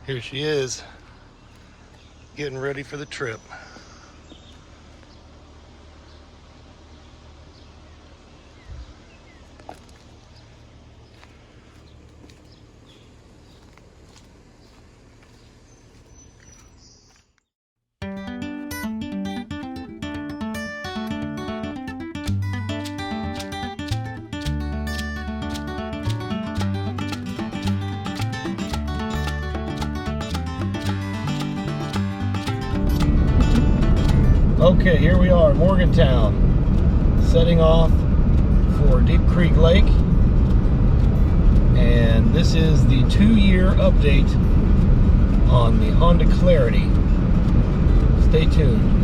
Here she is, getting ready for the trip. Okay, here we are, Morgantown, setting off for Deep Creek Lake, and this is the 2-year update on the Honda Clarity. Stay tuned.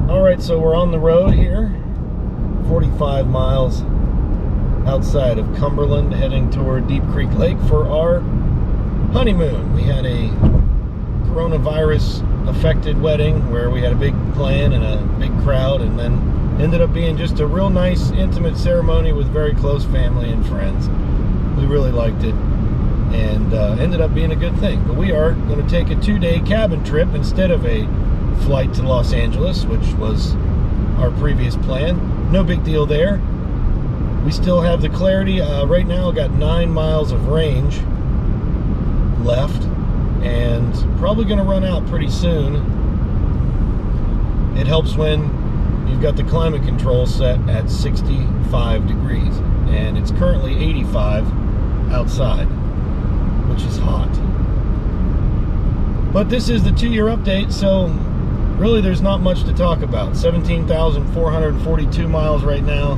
Alright, so we're on the road here, 45 miles outside of Cumberland, heading toward Deep Creek Lake for our honeymoon. We had a coronavirus affected wedding where we had a big plan and a big crowd, and then ended up being just a real nice, intimate ceremony with very close family and friends. We really liked it, and ended up being a good thing. But we are going to take a 2-day cabin trip instead of a flight to Los Angeles, which was our previous plan. No big deal there. We still have the Clarity. Right now, got 9 miles of range left, and probably going to run out pretty soon. It helps when you've got the climate control set at 65 degrees, and it's currently 85 outside, which is hot. But this is the 2-year update, so really there's not much to talk about. 17,442 miles right now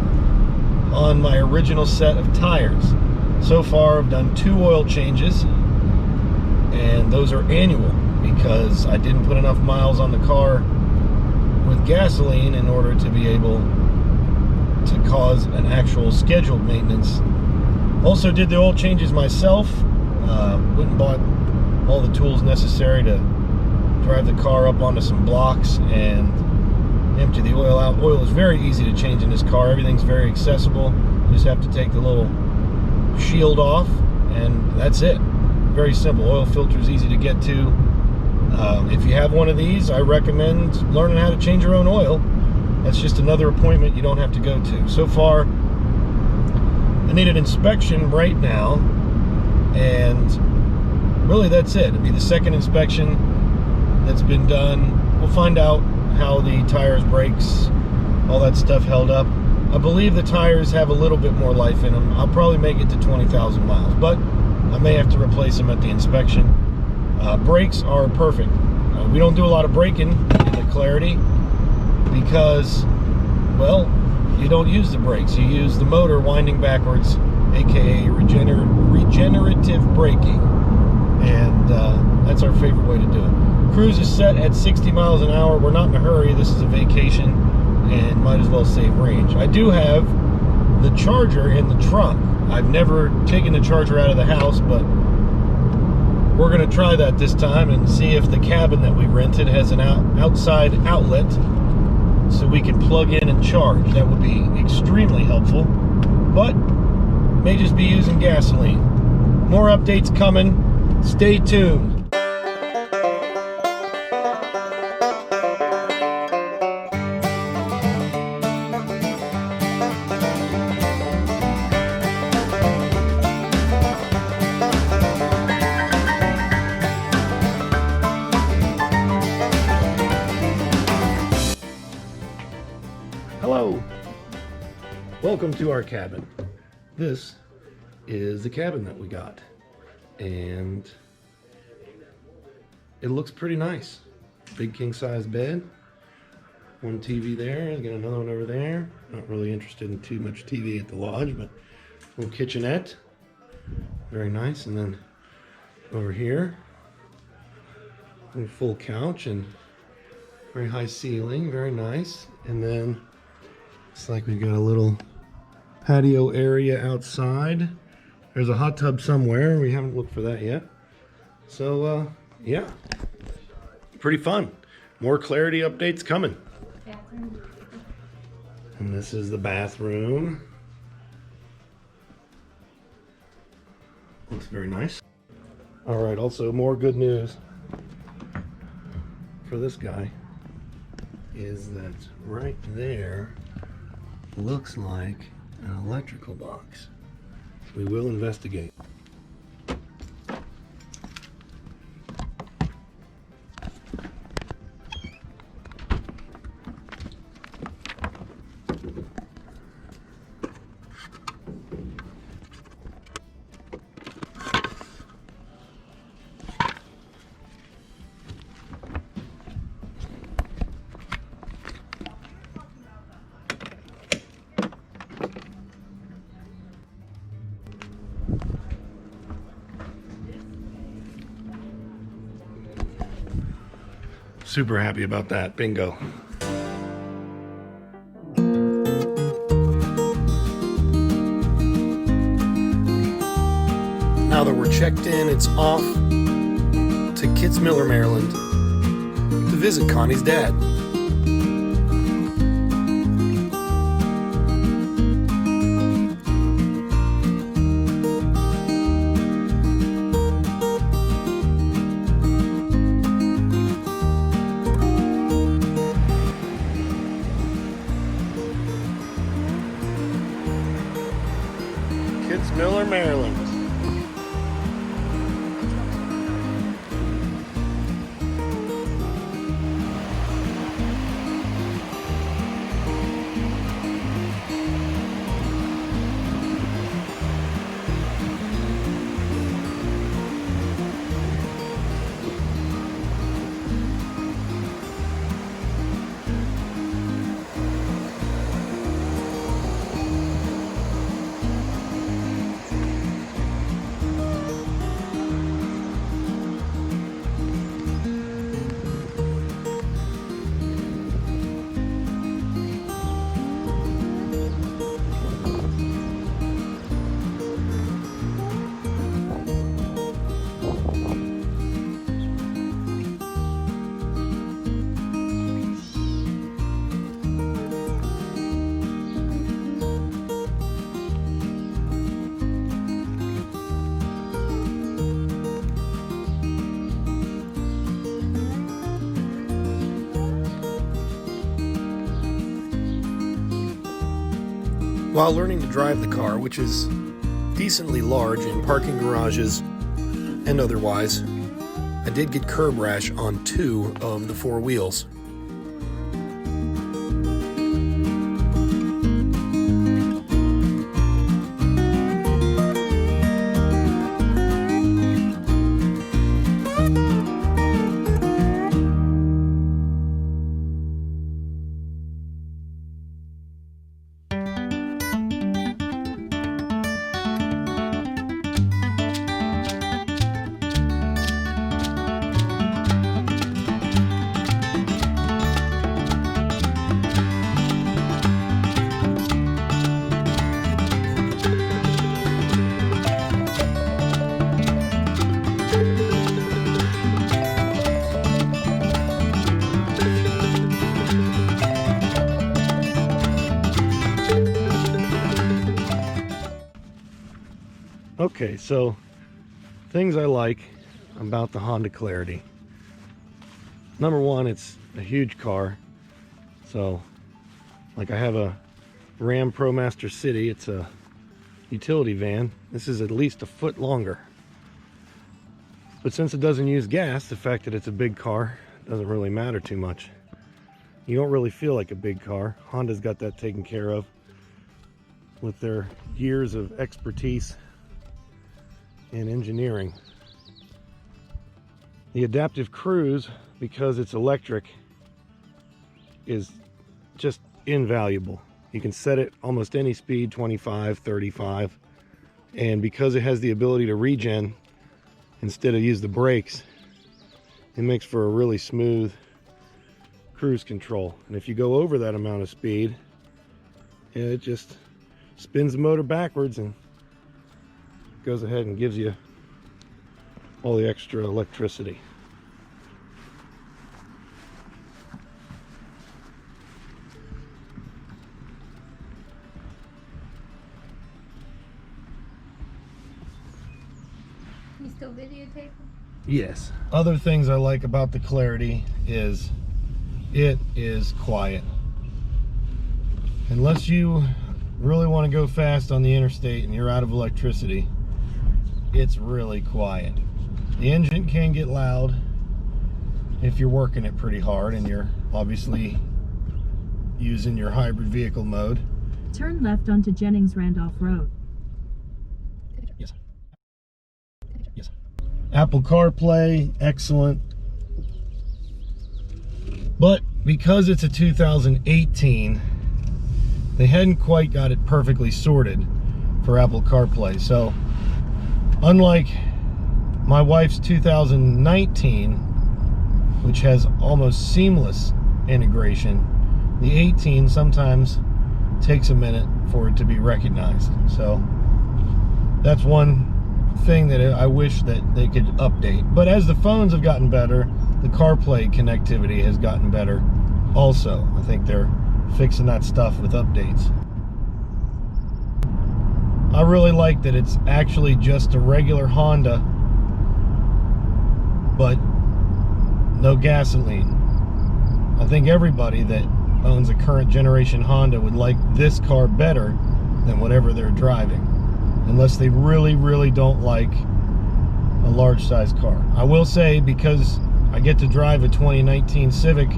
on my original set of tires. So far I've done 2 oil changes, and those are annual because I didn't put enough miles on the car with gasoline in order to be able to cause an actual scheduled maintenance. Also did the oil changes myself. Went and bought all the tools necessary to drive the car up onto some blocks and empty the oil out. Oil is very easy to change in this car. Everything's very accessible. You just have to take the little shield off, and that's it. Very simple. Oil filter is easy to get to. If you have one of these, I recommend learning how to change your own oil. That's just another appointment you don't have to go to. So far, I need an inspection right now, and really that's it. It'll be the second inspection that's been done. We'll find out how the tires, brakes, all that stuff held up. I believe the tires have a little bit more life in them. I'll probably make it to 20,000 miles, but I may have to replace them at the inspection. Brakes are perfect. We don't do a lot of braking in the Clarity because, well, you don't use the brakes. You use the motor winding backwards, aka regenerative braking, and that's our favorite way to do it. Cruise is set at 60 miles an hour. We're not in a hurry. This is a vacation and might as well save range. I do have the charger in the trunk. I've never taken the charger out of the house, but we're going to try that this time and see if the cabin that we rented has an outside outlet so we can plug in and charge. That would be extremely helpful, but may just be using gasoline. More updates coming. Stay tuned. Hello, welcome to our cabin. This is the cabin that we got, and it looks pretty nice. Big king size bed. One TV there, got another one over there. Not really interested in too much TV at the lodge, but little kitchenette. Very nice. And then over here, a full couch and very high ceiling, very nice. And then it's like we've got a little patio area outside. There's a hot tub somewhere. We haven't looked for that yet. So yeah, pretty fun. More clarity updates coming. And this is the bathroom. Looks very nice. All right, also more good news for this guy is that right there looks like an electrical box. We will investigate. Super happy about that. Bingo. Now that we're checked in, it's off to Kitzmiller, Maryland to visit Connie's dad. Kitzmiller, Maryland. While learning to drive the car, which is decently large in parking garages and otherwise, I did get curb rash on 2 of the 4 wheels. Okay, so things I like about the Honda Clarity. Number one, it's a huge car. So, like I have a Ram ProMaster City. It's a utility van. This is at least a foot longer. But since it doesn't use gas, the fact that it's a big car doesn't really matter too much. You don't really feel like a big car. Honda's got that taken care of with their years of expertise in engineering. The adaptive cruise, because it's electric, is just invaluable. You can set it almost any speed, 25, 35, and because it has the ability to regen instead of use the brakes, it makes for a really smooth cruise control. And if you go over that amount of speed, it just spins the motor backwards and goes ahead and gives you all the extra electricity. You still videotaping? Yes. Other things I like about the Clarity is it is quiet. Unless you really want to go fast on the interstate and you're out of electricity, it's really quiet. The engine can get loud if you're working it pretty hard and you're obviously using your hybrid vehicle mode. Turn left onto Jennings-Randolph Road. Yes. Yes. Apple CarPlay, excellent. But because it's a 2018, they hadn't quite got it perfectly sorted for Apple CarPlay. So, unlike my wife's 2019, which has almost seamless integration, the 18 sometimes takes a minute for it to be recognized. So, that's one thing that I wish that they could update. But as the phones have gotten better, the CarPlay connectivity has gotten better also. I think they're fixing that stuff with updates. I really like that it's actually just a regular Honda, but no gasoline. I think everybody that owns a current generation Honda would like this car better than whatever they're driving, unless they really don't like a large size car. I will say, because I get to drive a 2019 Civic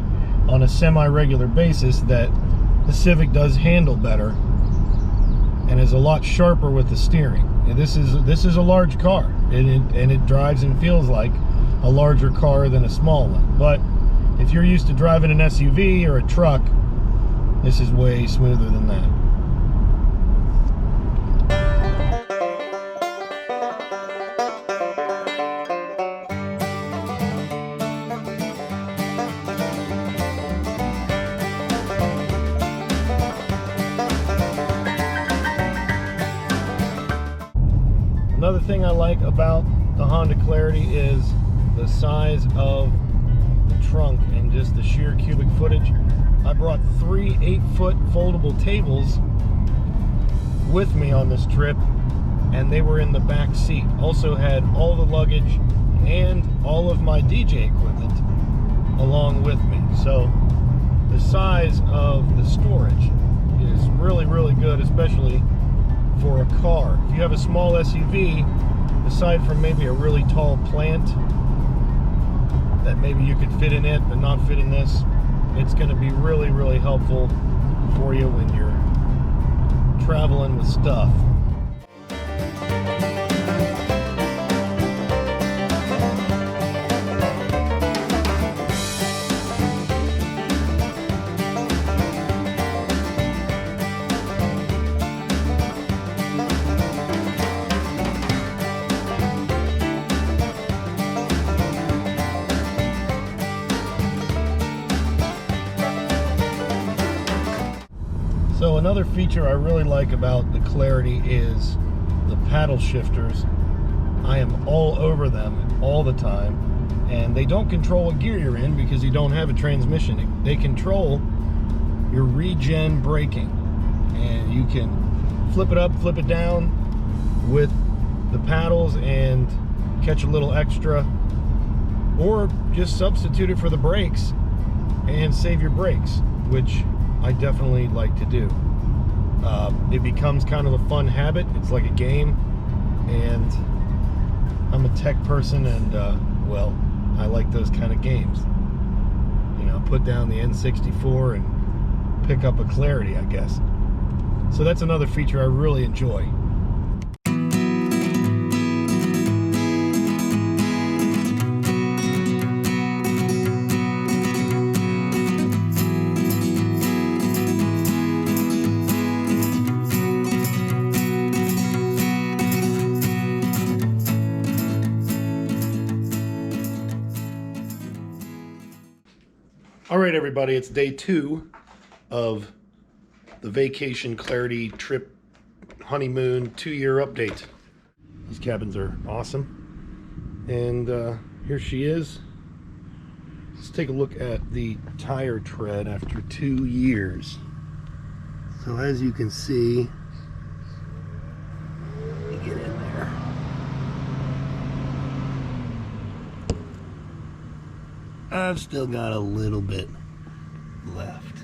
on a semi-regular basis, that the Civic does handle better and is a lot sharper with the steering. And this is a large car, and it drives and feels like a larger car than a small one. But if you're used to driving an SUV or a truck, this is way smoother than that. Another thing I like about the Honda Clarity is the size of the trunk and just the sheer cubic footage. I brought 3 8-foot foldable tables with me on this trip, and they were in the back seat. Also had all the luggage and all of my DJ equipment along with me. So the size of the storage is really good, especially for a car. If you have a small SUV, aside from maybe a really tall plant that maybe you could fit in it but not fit in this, it's going to be really helpful for you when you're traveling with stuff. So another feature I really like about the Clarity is the paddle shifters. I am all over them all the time, and they don't control what gear you're in because you don't have a transmission. They control your regen braking, and you can flip it up, flip it down with the paddles and catch a little extra, or just substitute it for the brakes and save your brakes, which I definitely like to do. It becomes kind of a fun habit. It's like a game, and I'm a tech person, and well, I like those kind of games. You know, put down the N64 and pick up a Clarity, I guess. So that's another feature I really enjoy. All right, everybody, it's day 2 of the Vacation Clarity Trip Honeymoon 2-year update. These cabins are awesome. And here she is. Let's take a look at the tire tread after 2 years. So as you can see, let me get in there. I've still got a little bit left.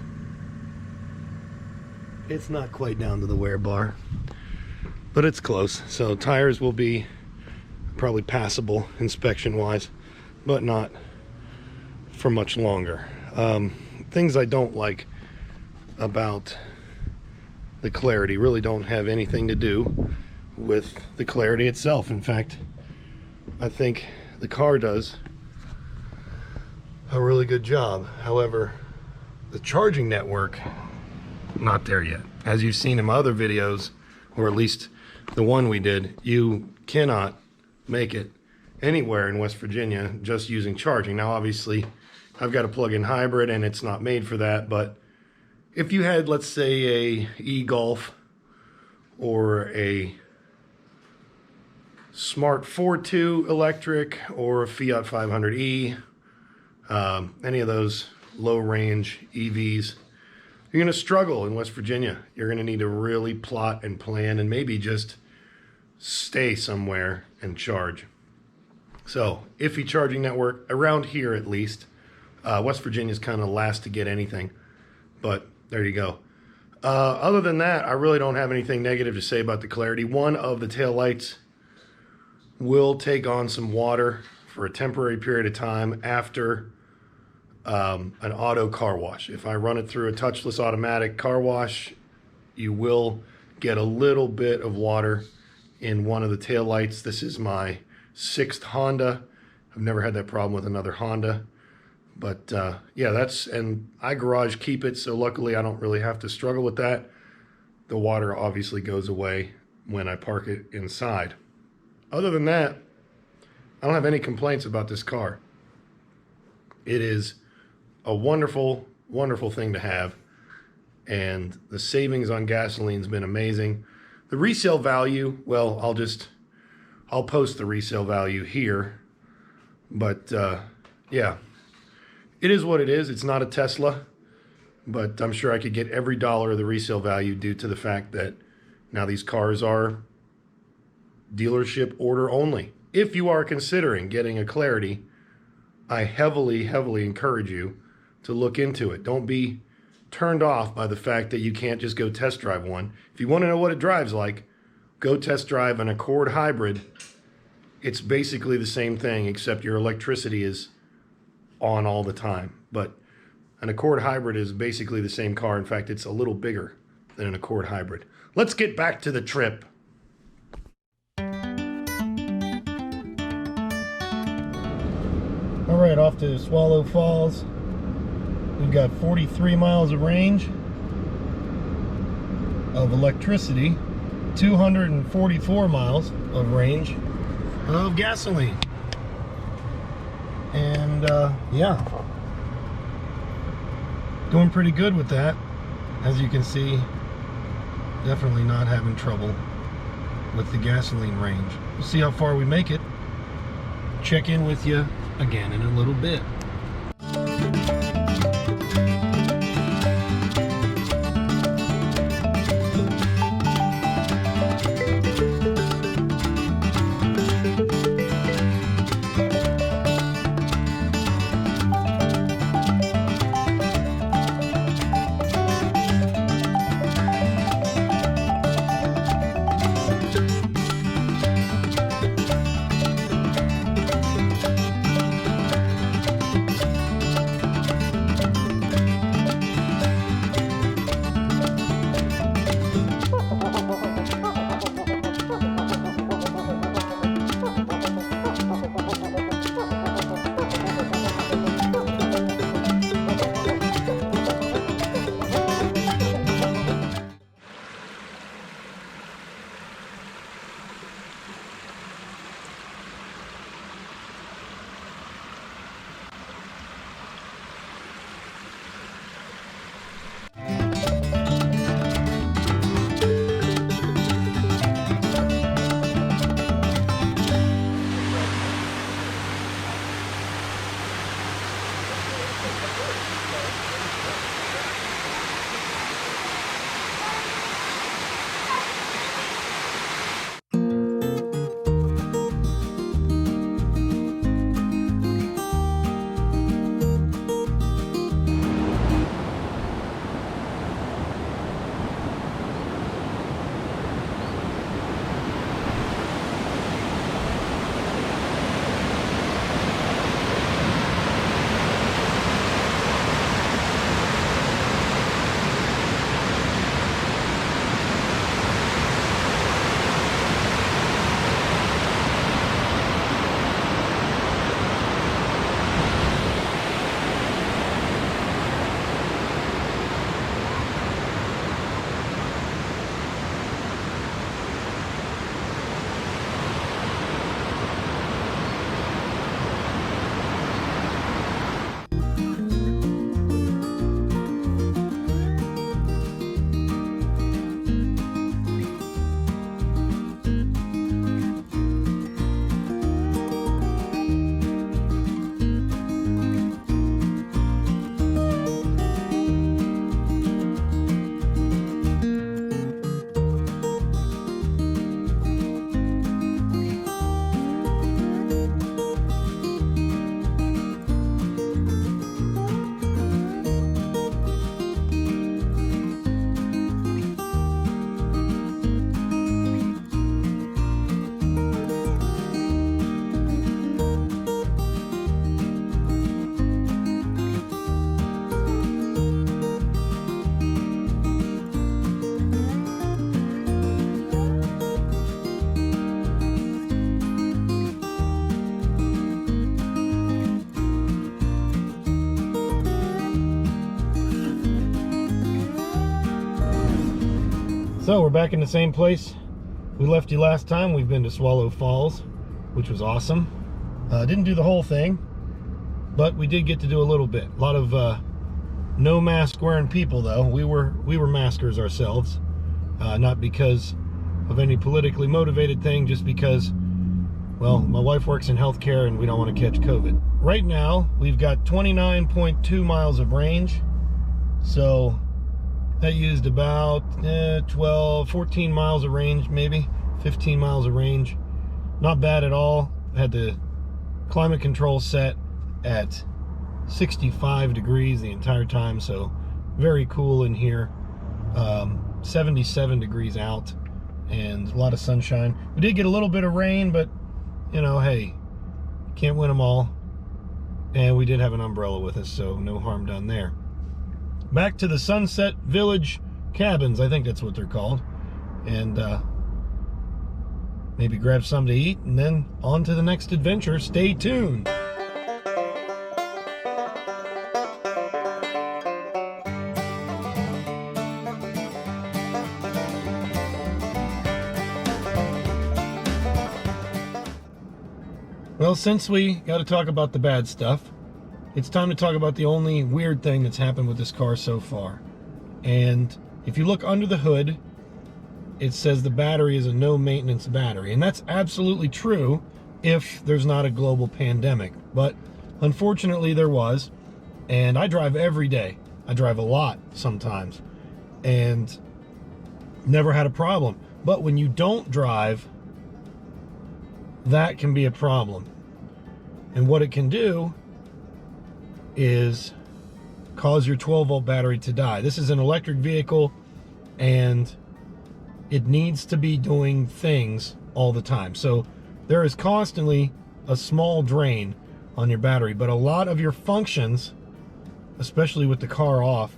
It's not quite down to the wear bar, but it's close. So tires will be probably passable inspection wise, but not for much longer. Things I don't like about the Clarity really don't have anything to do with the Clarity itself. In fact, I think the car does a really good job. However, the charging network, not there yet. As you've seen in my other videos, or at least the one we did, you cannot make it anywhere in West Virginia just using charging. Now obviously I've got a plug-in hybrid and it's not made for that, but if you had, let's say, a e-Golf or a Smart 4.2 electric or a Fiat 500e, any of those low-range EVs, you're going to struggle in West Virginia. You're going to need to really plot and plan and maybe just stay somewhere and charge. So, iffy charging network around here at least. West Virginia's kind of last to get anything, but there you go. Other than that, I really don't have anything negative to say about the Clarity. One of the taillights will take on some water for a temporary period of time after an auto car wash. If I run it through a touchless automatic car wash, you will get a little bit of water in one of the taillights. This is my 6th Honda. I've never had that problem with another Honda. But yeah, and I garage keep it, so luckily I don't really have to struggle with that. The water obviously goes away when I park it inside. Other than that, I don't have any complaints about this car. It is a wonderful, wonderful thing to have, and the savings on gasoline's been amazing. The resale value, well, I'll post the resale value here, but yeah, it is what it is. It's not a Tesla, but I'm sure I could get every dollar of the resale value due to the fact that now these cars are dealership order only. If you are considering getting a Clarity, I heavily, heavily encourage you to look into it. Don't be turned off by the fact that you can't just go test drive one. If you want to know what it drives like, go test drive an Accord hybrid. It's basically the same thing, except your electricity is on all the time. But an Accord hybrid is basically the same car. In fact, it's a little bigger than an Accord hybrid. Let's get back to the trip. All right, off to Swallow Falls. We've got 43 miles of range of electricity, 244 miles of range of gasoline. And yeah, doing pretty good with that. As you can see, definitely not having trouble with the gasoline range. We'll see how far we make it. Check in with you again in a little bit. So we're back in the same place we left you last time. We've been to Swallow Falls, which was awesome. Didn't do the whole thing, but we did get to do a little bit. A lot of no mask wearing people though. We were maskers ourselves, not because of any politically motivated thing, just because, well, my wife works in healthcare and we don't want to catch COVID. Right now we've got 29.2 miles of range, so that used about 14 miles of range, maybe 15 miles of range. Not bad at all. Had the climate control set at 65 degrees the entire time, so very cool in here. 77 degrees out and a lot of sunshine. We did get a little bit of rain, but you know, hey, can't win them all. And we did have an umbrella with us, so no harm done there. Back to the Sunset Village cabins, I think that's what they're called, and maybe grab something to eat and then on to the next adventure. Stay tuned. Well, since we got to talk about the bad stuff, it's time to talk about the only weird thing that's happened with this car so far. And if you look under the hood, it says the battery is a no maintenance battery. And that's absolutely true if there's not a global pandemic. But unfortunately there was. And I drive every day. I drive a lot sometimes. And never had a problem. But when you don't drive, that can be a problem. And what it can do is cause your 12-volt battery to die. This is an electric vehicle and it needs to be doing things all the time. So there is constantly a small drain on your battery, but a lot of your functions, especially with the car off,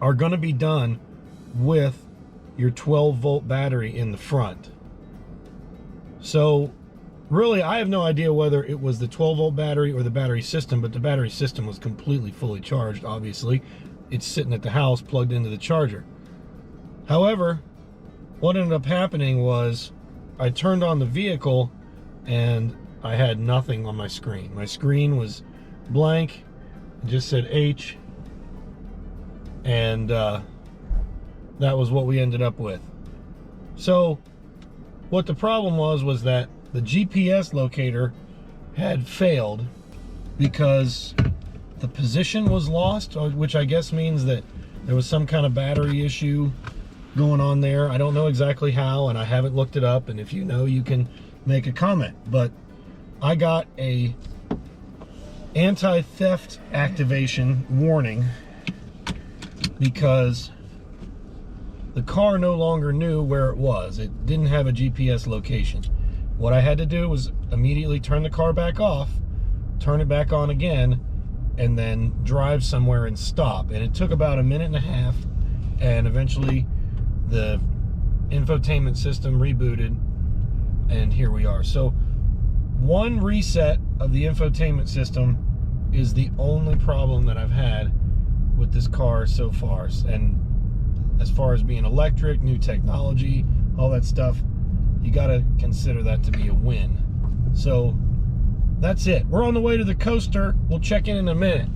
are going to be done with your 12-volt battery in the front. So really, I have no idea whether it was the 12-volt battery or the battery system, but the battery system was completely fully charged, obviously. It's sitting at the house plugged into the charger. However, what ended up happening was I turned on the vehicle and I had nothing on my screen. My screen was blank. It just said H. And that was what we ended up with. So what the problem was that the GPS locator had failed because the position was lost, which I guess means that there was some kind of battery issue going on there. I don't know exactly how, and I haven't looked it up, and if you know, you can make a comment. But I got a anti-theft activation warning because the car no longer knew where it was. It didn't have a GPS location. What I had to do was immediately turn the car back off, turn it back on again, and then drive somewhere and stop. And it took about a minute and a half, and eventually the infotainment system rebooted, and here we are. So one reset of the infotainment system is the only problem that I've had with this car so far. And as far as being electric, new technology, all that stuff, you gotta consider that to be a win. So that's it. We're on the way to the coaster. We'll check in a minute.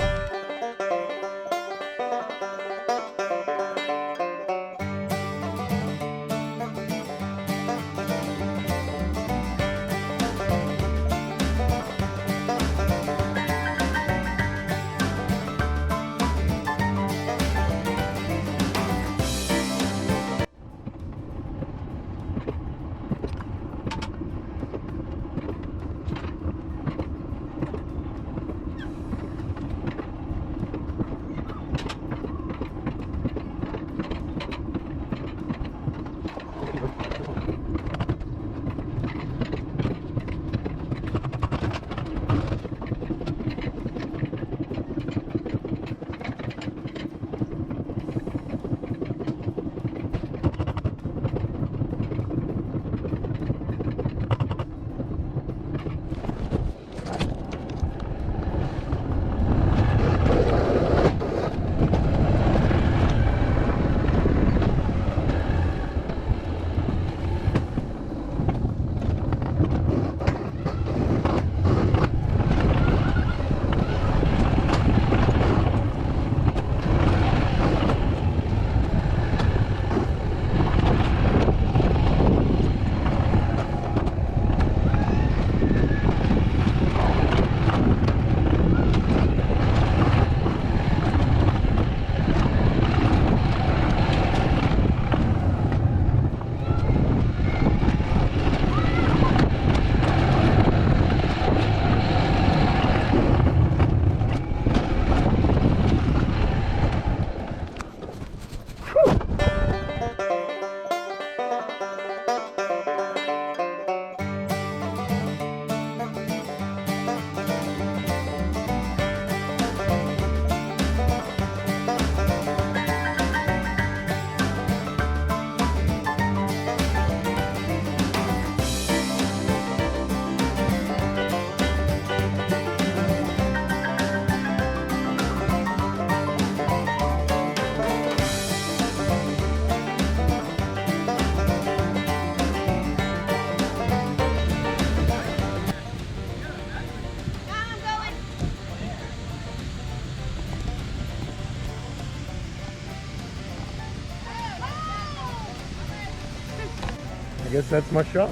I guess that's my shot.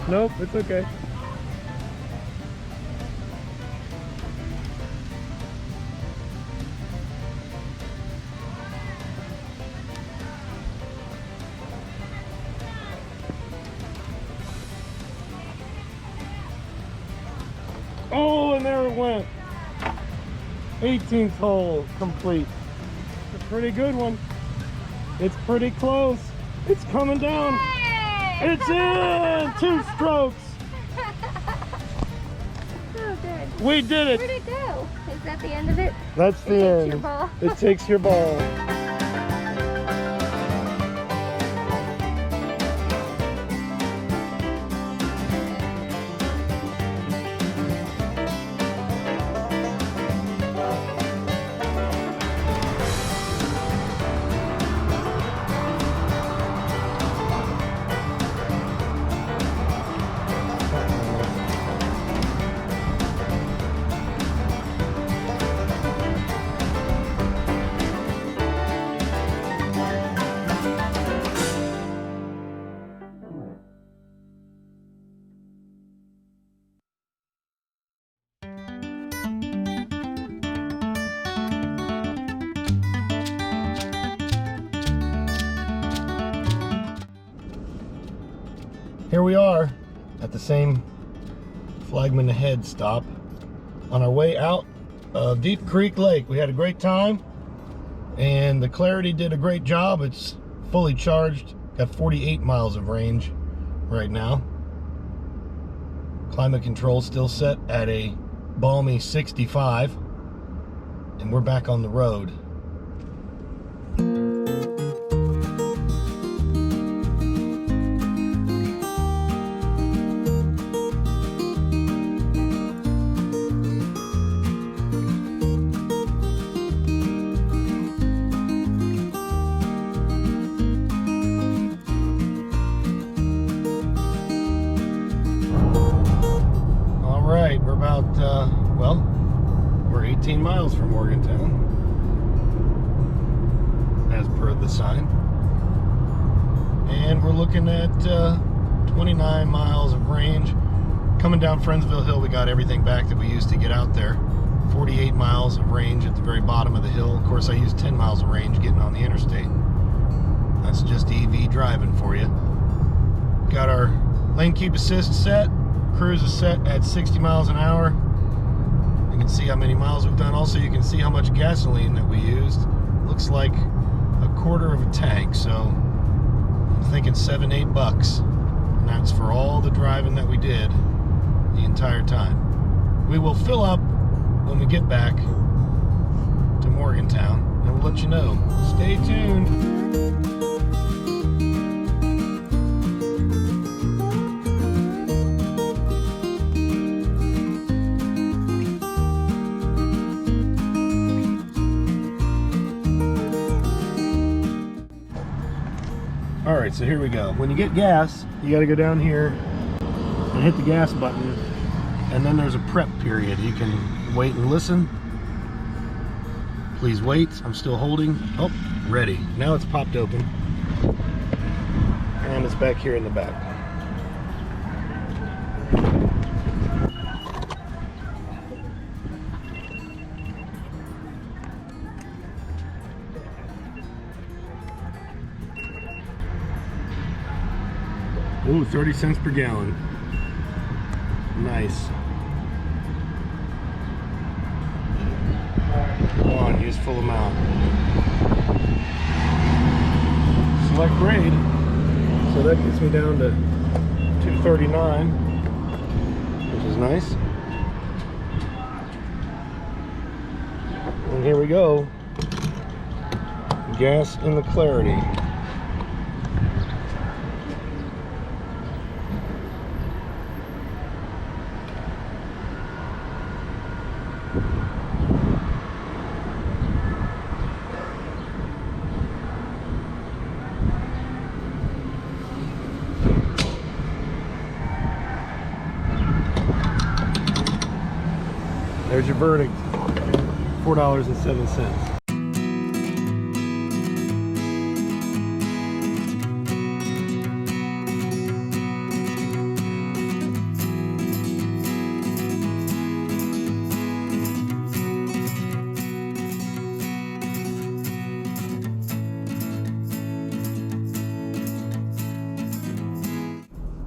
Nope, it's okay. Oh, and there it went. 18th hole complete. It's a pretty good one. It's pretty close. It's coming down. Yay! It's in! 2 strokes. Oh, good. We did it. Where'd it go? Is that the end of it? That's the It takes end. your ball. It takes your ball. here we are at the same Flagman Head stop on our way out of Deep Creek Lake. We had a great time, and the Clarity did a great job. It's fully charged, got 48 miles of range right now. Climate control still set at a balmy 65, and we're back on the road. We're about, we're 18 miles from Morgantown, as per the sign. And we're looking at 29 miles of range. Coming down Friendsville Hill, we got everything back that we used to get out there. 48 miles of range at the very bottom of the hill. Of course, I used 10 miles of range getting on the interstate. That's just EV driving for you. Got our lane keep assist set. Cruise is set at 60 miles an hour. You can see how many miles we've done. Also, you can see how much gasoline that we used. Looks like a quarter of a tank, so I'm thinking $7-8. And that's for all the driving that we did the entire time. We will fill up when we get back to Morgantown, and we'll let you know. Stay tuned. Alright, so here we go. When you get gas, you got to go down here and hit the gas button, and then there's a prep period. You can wait and listen. Please wait. I'm still holding. Oh, ready. Now it's popped open. And it's back here in the back. Ooh, 30 cents per gallon. Nice. Come on, use full amount. Select grade. So that gets me down to 239, which is nice. And here we go. Gas in the Clarity. There's your verdict, $4.07.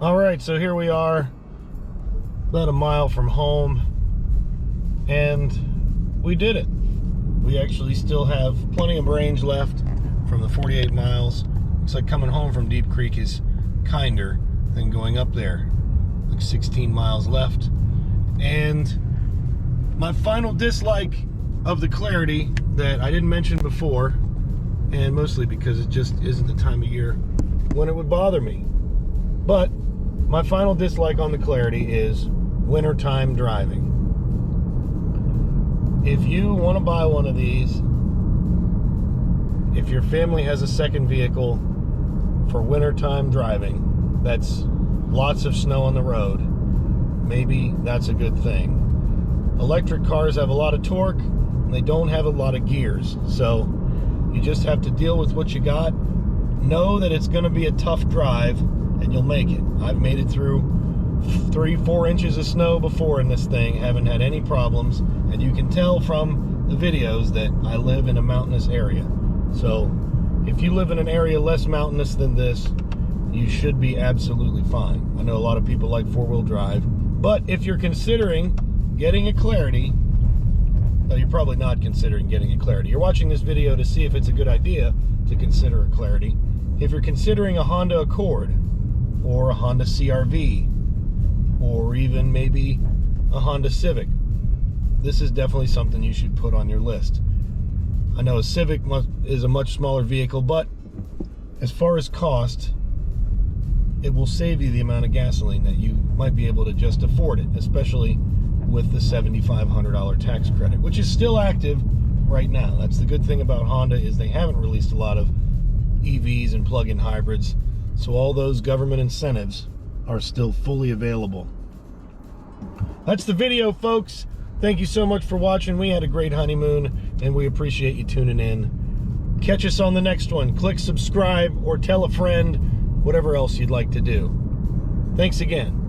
All right, so here we are, about a mile from home. And we did it. We actually still have plenty of range left from the 48 miles. Looks like coming home from Deep Creek is kinder than going up there. Like 16 miles left. And my final dislike of the Clarity that I didn't mention before, and mostly because it just isn't the time of year when it would bother me. But my final dislike on the Clarity is wintertime driving. If you want to buy one of these, if your family has a second vehicle for wintertime driving, that's lots of snow on the road, maybe that's a good thing. Electric cars have a lot of torque, and they don't have a lot of gears, so you just have to deal with what you got. Know that it's going to be a tough drive, and you'll make it. I've made it through 3-4 inches of snow before in this thing, haven't had any problems, and you can tell from the videos that I live in a mountainous area. So if you live in an area less mountainous than this, you should be absolutely fine. I know a lot of people like four-wheel drive, but if you're considering getting a Clarity, no, you're probably not considering getting a Clarity. You're watching this video to see if it's a good idea to consider a Clarity. If you're considering a Honda Accord or a Honda CR-V or even maybe a Honda Civic, this is definitely something you should put on your list. I know a Civic is a much smaller vehicle, but as far as cost, it will save you the amount of gasoline that you might be able to just afford it, especially with the $7,500 tax credit, which is still active right now. That's the good thing about Honda, is they haven't released a lot of EVs and plug-in hybrids, so all those government incentives are still fully available. That's the video, folks. Thank you so much for watching. We had a great honeymoon, and we appreciate you tuning in. Catch us on the next one. Click subscribe or tell a friend, whatever else you'd like to do. Thanks again.